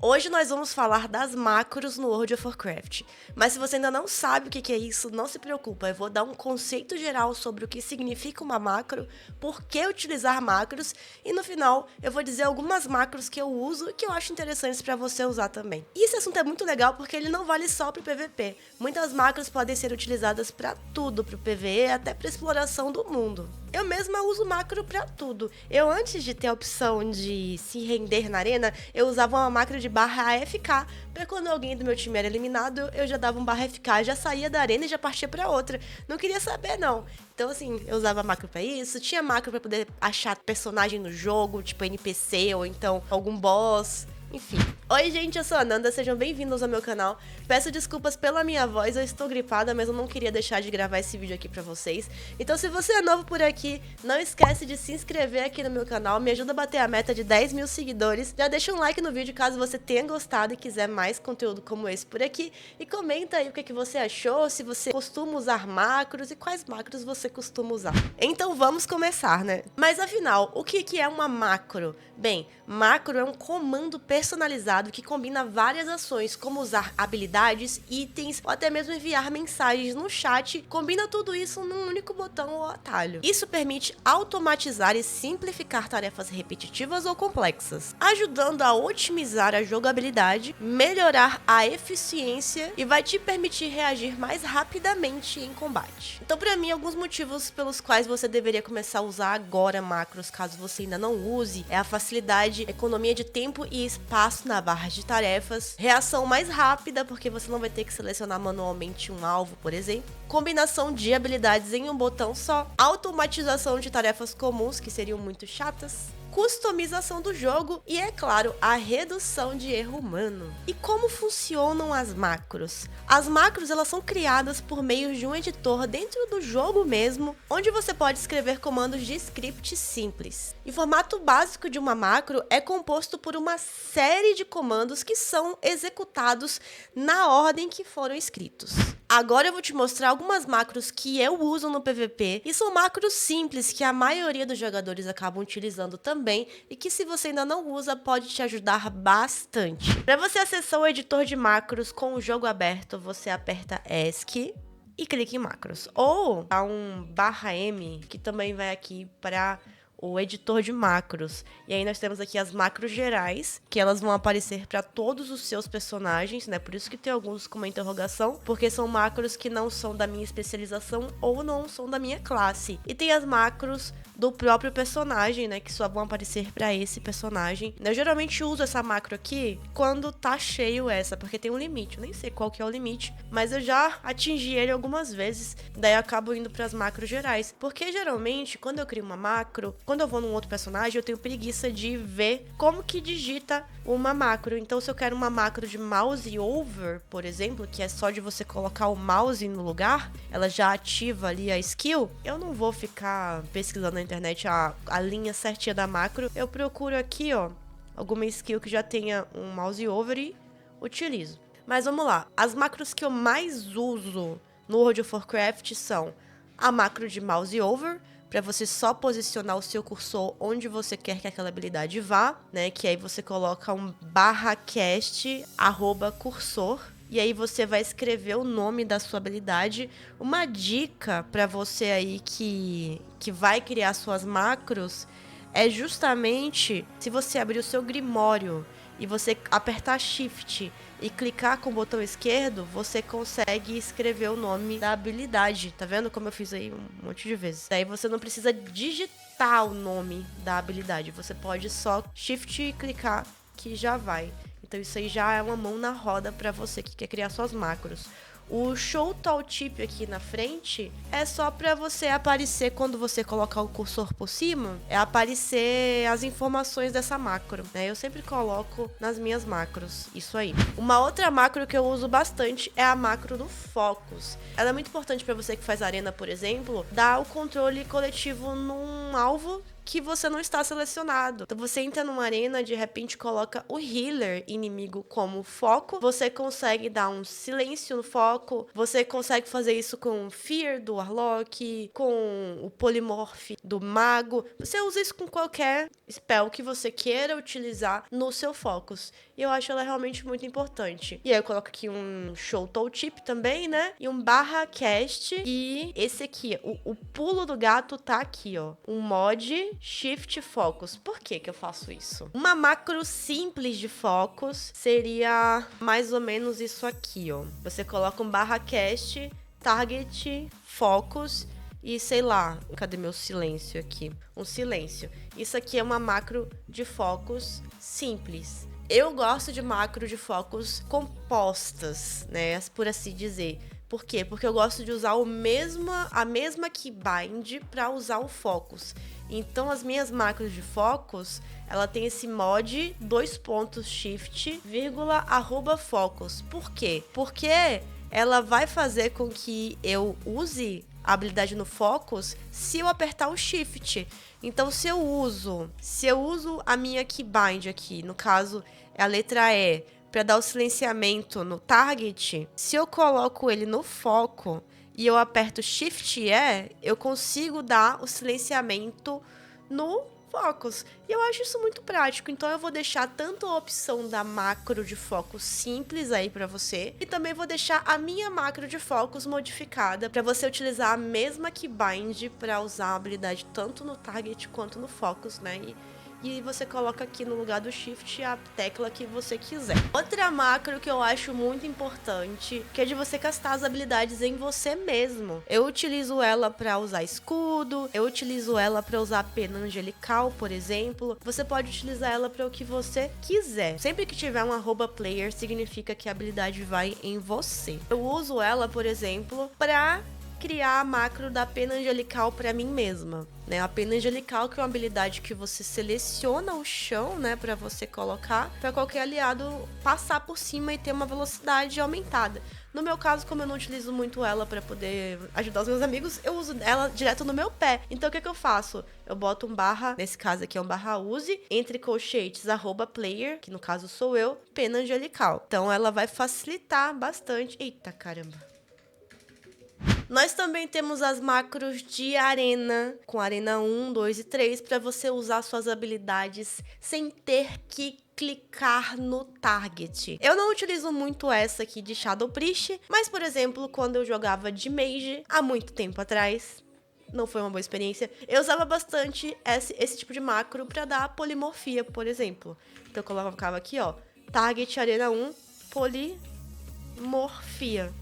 Hoje nós vamos falar das macros no World of Warcraft, mas se você ainda não sabe o que é isso, não se preocupa, eu vou dar um conceito geral sobre o que significa uma macro, por que utilizar macros e no final eu vou dizer algumas macros que eu uso e que eu acho interessantes para você usar também. E esse assunto é muito legal porque ele não vale só para o PVP, muitas macros podem ser utilizadas para tudo, para o PvE até para exploração do mundo. Eu mesma uso macro pra tudo. Eu, antes de ter a opção de se render na arena, eu usava uma macro de barra AFK, pra quando alguém do meu time era eliminado, eu já dava um barra AFK, já saía da arena e já partia pra outra. Não queria saber, não. Então, assim, eu usava macro pra isso, tinha macro pra poder achar personagem no jogo, tipo NPC ou então algum boss. Enfim. Oi, gente, eu sou a Nanda, sejam bem-vindos ao meu canal. Peço desculpas pela minha voz, eu estou gripada, mas eu não queria deixar de gravar esse vídeo aqui pra vocês. Então, se você é novo por aqui, não esquece de se inscrever aqui no meu canal, me ajuda a bater a meta de 10 mil seguidores. Já deixa um like no vídeo caso você tenha gostado e quiser mais conteúdo como esse por aqui. E comenta aí o que você achou, se você costuma usar macros e quais macros você costuma usar. Então, vamos começar, né? Mas afinal, o que é uma macro? Bem, macro é um comando personalizado que combina várias ações, como usar habilidades, itens ou até mesmo enviar mensagens no chat. Combina tudo isso num único botão ou atalho. Isso permite automatizar e simplificar tarefas repetitivas ou complexas, ajudando a otimizar a jogabilidade, melhorar a eficiência e vai te permitir reagir mais rapidamente em combate. Então, para mim, alguns motivos pelos quais você deveria começar a usar agora macros, caso você ainda não use, é a facilidade, economia de tempo e espaço na barra de tarefas, reação mais rápida, porque você não vai ter que selecionar manualmente um alvo, por exemplo, combinação de habilidades em um botão só, automatização de tarefas comuns que seriam muito chatas, customização do jogo e, é claro, a redução de erro humano. E como funcionam as macros? As macros, elas são criadas por meio de um editor dentro do jogo mesmo, onde você pode escrever comandos de script simples. E o formato básico de uma macro é composto por uma série de comandos que são executados na ordem que foram escritos. Agora eu vou te mostrar algumas macros que eu uso no PVP, e são macros simples que a maioria dos jogadores acabam utilizando também, e que se você ainda não usa, pode te ajudar bastante. Para você acessar o editor de macros com o jogo aberto, você aperta ESC e clica em macros. Ou há um /M, que também vai aqui para o editor de macros. E aí nós temos aqui as macros gerais, que elas vão aparecer para todos os seus personagens, né? Por isso que tem alguns com uma interrogação, porque são macros que não são da minha especialização ou não são da minha classe. E tem as macros do próprio personagem, né, que só vão aparecer para esse personagem. Eu geralmente uso essa macro aqui quando tá cheio essa, porque tem um limite. Eu nem sei qual que é o limite, mas eu já atingi ele algumas vezes, daí eu acabo indo para as macros gerais. Porque geralmente, quando eu crio uma macro, quando eu vou num outro personagem, eu tenho preguiça de ver como que digita uma macro. Então, se eu quero uma macro de mouse over, por exemplo, que é só de você colocar o mouse no lugar, ela já ativa ali a skill, eu não vou ficar pesquisando na internet a linha certinha da macro. Eu procuro aqui, ó, alguma skill que já tenha um mouse over e utilizo. Mas vamos lá. As macros que eu mais uso no World of Warcraft são a macro de mouse over, para você só posicionar o seu cursor onde você quer que aquela habilidade vá, né? Que aí você coloca um /cast @cursor. E aí você vai escrever o nome da sua habilidade. Uma dica para você aí que vai criar suas macros é justamente se você abrir o seu Grimório e você apertar Shift e clicar com o botão esquerdo, você consegue escrever o nome da habilidade. Tá vendo como eu fiz aí um monte de vezes? Daí você não precisa digitar o nome da habilidade. Você pode só Shift e clicar que já vai. Então isso aí já é uma mão na roda para você que quer criar suas macros. O Show Tooltip aqui na frente é só para você aparecer quando você colocar o cursor por cima, é aparecer as informações dessa macro, né? Eu sempre coloco nas minhas macros, isso aí. Uma outra macro que eu uso bastante é a macro do Focus. Ela é muito importante para você que faz arena, por exemplo, dar o controle coletivo num alvo que você não está selecionado. Então você entra numa arena, de repente coloca o healer inimigo como foco, você consegue dar um silêncio no foco, você consegue fazer isso com o Fear do Warlock, com o Polymorph do Mago. Você usa isso com qualquer spell que você queira utilizar no seu focus. E eu acho ela realmente muito importante. E aí eu coloco aqui um Show Tooltip também, né? E um /cast. E esse aqui, o pulo do gato tá aqui, ó. Um mod Shift Focus. Por que que eu faço isso? Uma macro simples de focus seria mais ou menos isso aqui, ó. Você coloca um /cast, target, focus e sei lá, cadê meu silêncio aqui? Um silêncio. Isso aqui é uma macro de focus simples. Eu gosto de macro de focus compostas, né? Por assim dizer. Por quê? Porque eu gosto de usar a mesma keybind para usar o focus. Então, as minhas macros de focus, ela tem esse mod /shift, @focus. Por quê? Porque ela vai fazer com que eu use a habilidade no focus se eu apertar o shift. Então, se eu uso a minha keybind aqui, no caso é a letra E, para dar o silenciamento no target, se eu coloco ele no foco e eu aperto Shift E, eu consigo dar o silenciamento no focus. E eu acho isso muito prático, então eu vou deixar tanto a opção da macro de focus simples aí para você, e também vou deixar a minha macro de focus modificada para você utilizar a mesma keybind para usar a habilidade tanto no target quanto no focus, né? E você coloca aqui no lugar do Shift a tecla que você quiser. Outra macro que eu acho muito importante, que é de você castar as habilidades em você mesmo. Eu utilizo ela para usar escudo, eu utilizo ela para usar pena angelical, por exemplo. Você pode utilizar ela para o que você quiser. Sempre que tiver um @player, significa que a habilidade vai em você. Eu uso ela, por exemplo, para criar a macro da pena angelical para mim mesma, né? A pena angelical, que é uma habilidade que você seleciona o chão, né, para você colocar, para qualquer aliado passar por cima e ter uma velocidade aumentada. No meu caso, como eu não utilizo muito ela para poder ajudar os meus amigos, eu uso ela direto no meu pé. Então o que eu faço? Eu boto um /, nesse caso aqui é um /use, entre colchetes @player, que no caso sou eu, pena angelical. Então ela vai facilitar bastante. Eita caramba. Nós também temos as macros de arena, com arena 1, 2 e 3, para você usar suas habilidades sem ter que clicar no target. Eu não utilizo muito essa aqui de Shadow Priest, mas, por exemplo, quando eu jogava de mage, há muito tempo atrás, não foi uma boa experiência, eu usava bastante esse tipo de macro para dar polimorfia, por exemplo. Então eu colocava aqui, ó, target arena 1, polimorfia.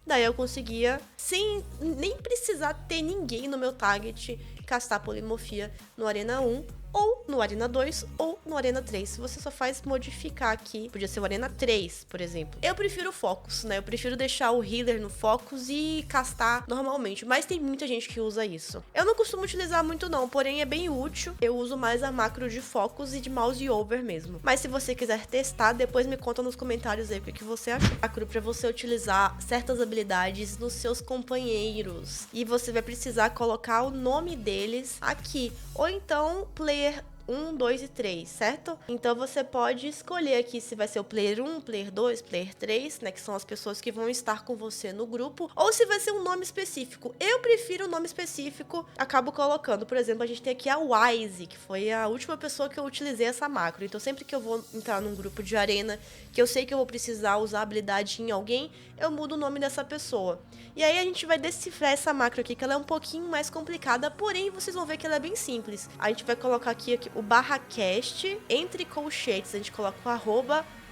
Daí eu conseguia, sem nem precisar ter ninguém no meu target, castar polimorfia no Arena 1, ou no Arena 2, ou no Arena 3. Você só faz modificar aqui, podia ser o Arena 3, por exemplo. Eu prefiro o Focus, né? Eu prefiro deixar o Healer no Focus e castar normalmente, mas tem muita gente que usa isso. Eu não costumo utilizar muito não, porém é bem útil. Eu uso mais a macro de Focus e de Mouse Over mesmo. Mas se você quiser testar, depois me conta nos comentários aí o que você achou. Macro para você utilizar certas habilidades nos seus companheiros. E você vai precisar colocar o nome deles aqui. Ou então, player 1, 2 e 3, certo? Então você pode escolher aqui se vai ser o player 1, player 2, player 3, né? Que são as pessoas que vão estar com você no grupo. Ou se vai ser um nome específico. Eu prefiro um nome específico, acabo colocando. Por exemplo, a gente tem aqui a Wise, que foi a última pessoa que eu utilizei essa macro. Então sempre que eu vou entrar num grupo de arena, que eu sei que eu vou precisar usar habilidade em alguém, eu mudo o nome dessa pessoa. E aí a gente vai decifrar essa macro aqui, que ela é um pouquinho mais complicada, porém vocês vão ver que ela é bem simples. A gente vai colocar aqui o /cast, entre colchetes a gente coloca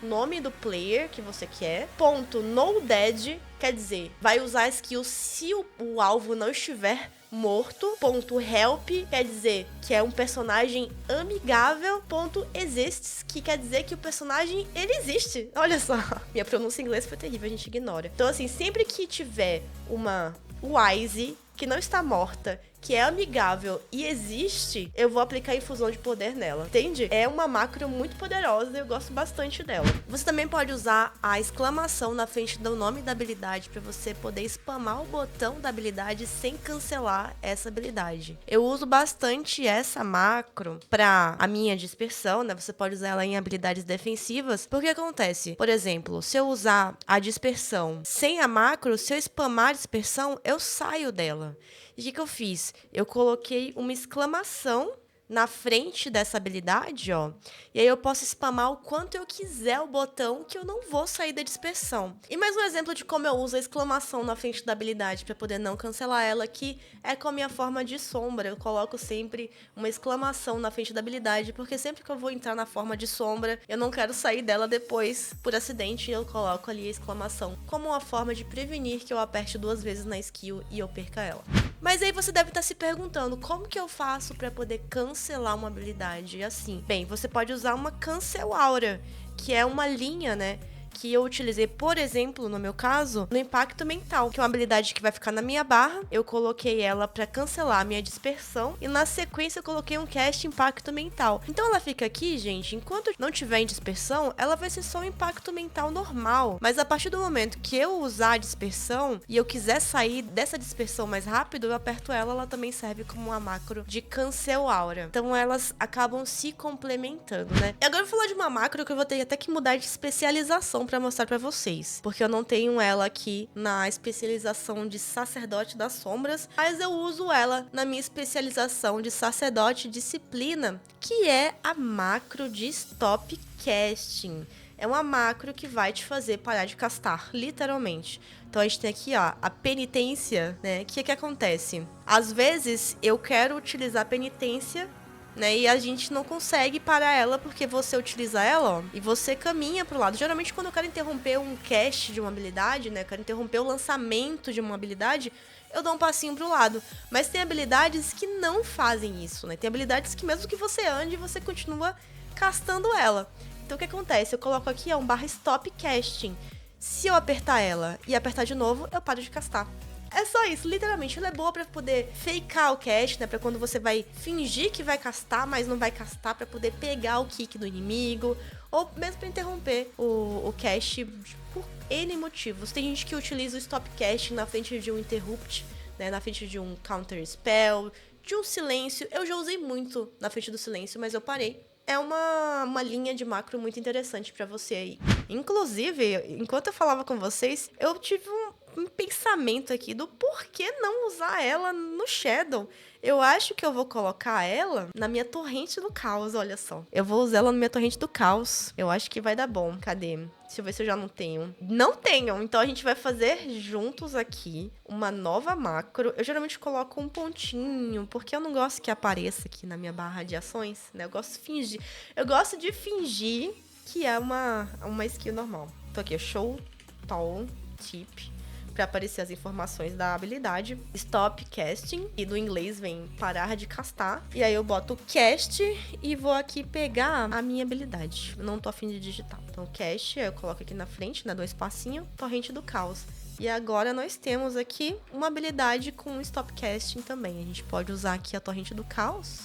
o nome do player que você quer, ponto no dead, quer dizer, vai usar a skill se o alvo não estiver morto, ponto help, quer dizer que é um personagem amigável, ponto exists, que quer dizer que o personagem, ele existe. Olha só, minha pronúncia em inglês foi terrível, a gente ignora. Então assim, sempre que tiver uma Wise que não está morta que é amigável e existe, eu vou aplicar a infusão de poder nela, entende? É uma macro muito poderosa e eu gosto bastante dela. Você também pode usar a exclamação na frente do nome da habilidade para você poder spamar o botão da habilidade sem cancelar essa habilidade. Eu uso bastante essa macro para a minha dispersão, né? Você pode usar ela em habilidades defensivas, porque acontece, por exemplo, se eu usar a dispersão sem a macro, se eu spamar a dispersão, eu saio dela. E o que eu fiz? Eu coloquei uma exclamação na frente dessa habilidade, ó. E aí eu posso spamar o quanto eu quiser o botão, que eu não vou sair da dispersão. E mais um exemplo de como eu uso a exclamação na frente da habilidade para poder não cancelar ela, que é com a minha forma de sombra. Eu coloco sempre uma exclamação na frente da habilidade, porque sempre que eu vou entrar na forma de sombra, eu não quero sair dela depois por acidente, e eu coloco ali a exclamação como uma forma de prevenir que eu aperte 2 vezes na skill e eu perca ela. Mas aí você deve estar se perguntando, como que eu faço para poder cancelar uma habilidade assim? Bem, você pode usar uma Cancel Aura, que é uma linha, né, que eu utilizei, por exemplo, no meu caso, no Impacto Mental, que é uma habilidade que vai ficar na minha barra. Eu coloquei ela para cancelar a minha dispersão e na sequência eu coloquei um cast Impacto Mental. Então ela fica aqui, gente, enquanto não tiver em dispersão, ela vai ser só um Impacto Mental normal. Mas a partir do momento que eu usar a dispersão e eu quiser sair dessa dispersão mais rápido, eu aperto ela, ela também serve como uma macro de Cancel Aura. Então elas acabam se complementando, né? E agora eu vou falar de uma macro que eu vou ter até que mudar de especialização para mostrar para vocês, porque eu não tenho ela aqui na especialização de Sacerdote das Sombras, mas eu uso ela na minha especialização de Sacerdote Disciplina, que é a macro de Stop Casting. É uma macro que vai te fazer parar de castar, literalmente. Então a gente tem aqui, ó, a penitência, né? O que acontece? Às vezes eu quero utilizar a penitência, né? E a gente não consegue parar ela porque você utiliza ela, ó, e você caminha pro lado. Geralmente quando eu quero interromper um cast de uma habilidade, né? Eu quero interromper o lançamento de uma habilidade, eu dou um passinho pro lado. Mas tem habilidades que não fazem isso, né? Tem habilidades que mesmo que você ande, você continua castando ela. Então o que acontece? Eu coloco aqui, ó, um barra Stop Casting. Se eu apertar ela e apertar de novo, eu paro de castar. É só isso, literalmente. Ela é boa pra poder fakear o cast, né? Pra quando você vai fingir que vai castar, mas não vai castar, pra poder pegar o kick do inimigo. Ou mesmo pra interromper o cast por N motivos. Tem gente que utiliza o stop cast na frente de um interrupt, né? Na frente de um counter spell, de um silêncio. Eu já usei muito na frente do silêncio, mas eu parei. É uma linha de macro muito interessante pra você aí. Inclusive, enquanto eu falava com vocês, eu tive um pensamento aqui do porquê não usar ela no Shadow. Eu acho que eu vou colocar ela na minha torrente do caos, olha só. Eu vou usar ela na minha torrente do caos. Eu acho que vai dar bom. Cadê? Deixa eu ver se eu já não tenho. Não tenho! Então a gente vai fazer juntos aqui uma nova macro. Eu geralmente coloco um pontinho, porque eu não gosto que apareça aqui na minha barra de ações, né? Eu gosto de fingir. Eu gosto de fingir que é uma skill normal. Então aqui, show, tall, tip, para aparecer as informações da habilidade. Stop casting, e do inglês vem parar de castar. E aí eu boto cast e vou aqui pegar a minha habilidade. Eu não tô a fim de digitar. Então cast, eu coloco aqui na frente, né, 2 passinhos, torrente do caos. E agora nós temos aqui uma habilidade com stop casting também. A gente pode usar aqui a torrente do caos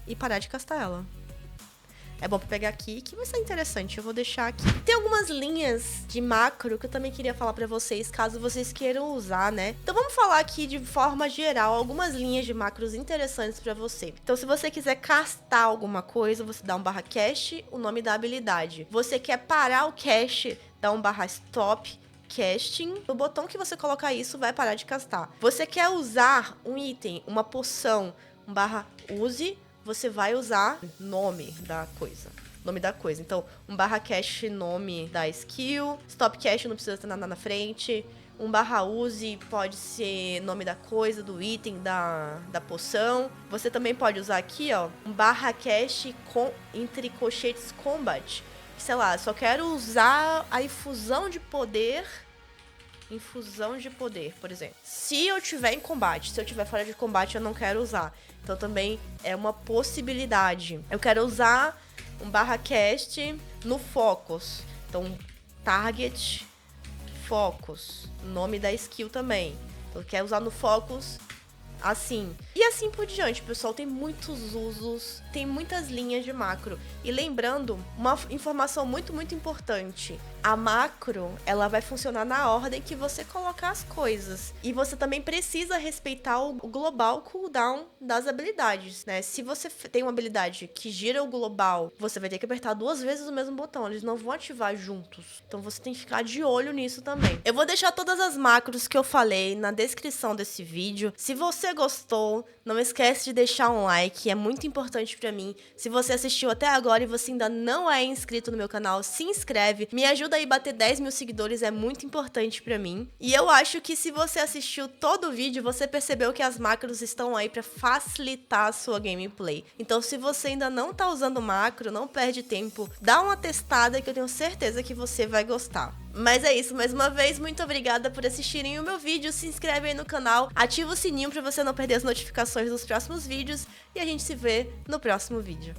e parar de castar ela. É bom pra pegar aqui, que vai ser interessante. Eu vou deixar aqui. Tem algumas linhas de macro que eu também queria falar pra vocês, caso vocês queiram usar, né? Então vamos falar aqui de forma geral, algumas linhas de macros interessantes pra você. Então se você quiser castar alguma coisa, você dá um barra cast, o nome da habilidade. Você quer parar o cast, dá um barra stop casting. No botão que você colocar isso, vai parar de castar. Você quer usar um item, uma poção, um barra use, você vai usar nome da coisa. Nome da coisa. Então, um barra cache, nome da skill. Stop cache não precisa ter nada na frente. Um barra use pode ser nome da coisa, do item, da poção. Você também pode usar aqui, ó, um barra cache com, entre colchetes combat. Sei lá, só quero usar a infusão de poder. Infusão de poder, por exemplo. Se eu tiver em combate, se eu tiver fora de combate, eu não quero usar. Então também é uma possibilidade. Eu quero usar um barra cast no focus. Então, target, focus. Nome da skill também. Então, quer usar no focus, assim. E assim por diante, pessoal, tem muitos usos, tem muitas linhas de macro. E lembrando, uma informação muito, muito importante. A macro, ela vai funcionar na ordem que você colocar as coisas. E você também precisa respeitar o global cooldown das habilidades, né? Se você tem uma habilidade que gira o global, você vai ter que apertar 2 vezes o mesmo botão. Eles não vão ativar juntos. Então você tem que ficar de olho nisso também. Eu vou deixar todas as macros que eu falei na descrição desse vídeo. Se você gostou, não esquece de deixar um like, é muito importante pra mim. Se você assistiu até agora e você ainda não é inscrito no meu canal, se inscreve. Me ajuda aí a bater 10 mil seguidores, é muito importante pra mim. E eu acho que se você assistiu todo o vídeo, você percebeu que as macros estão aí pra facilitar a sua gameplay. Então se você ainda não tá usando macro, não perde tempo, dá uma testada que eu tenho certeza que você vai gostar. Mas é isso, mais uma vez, muito obrigada por assistirem o meu vídeo, se inscreve aí no canal, ativa o sininho pra você não perder as notificações dos próximos vídeos e a gente se vê no próximo vídeo.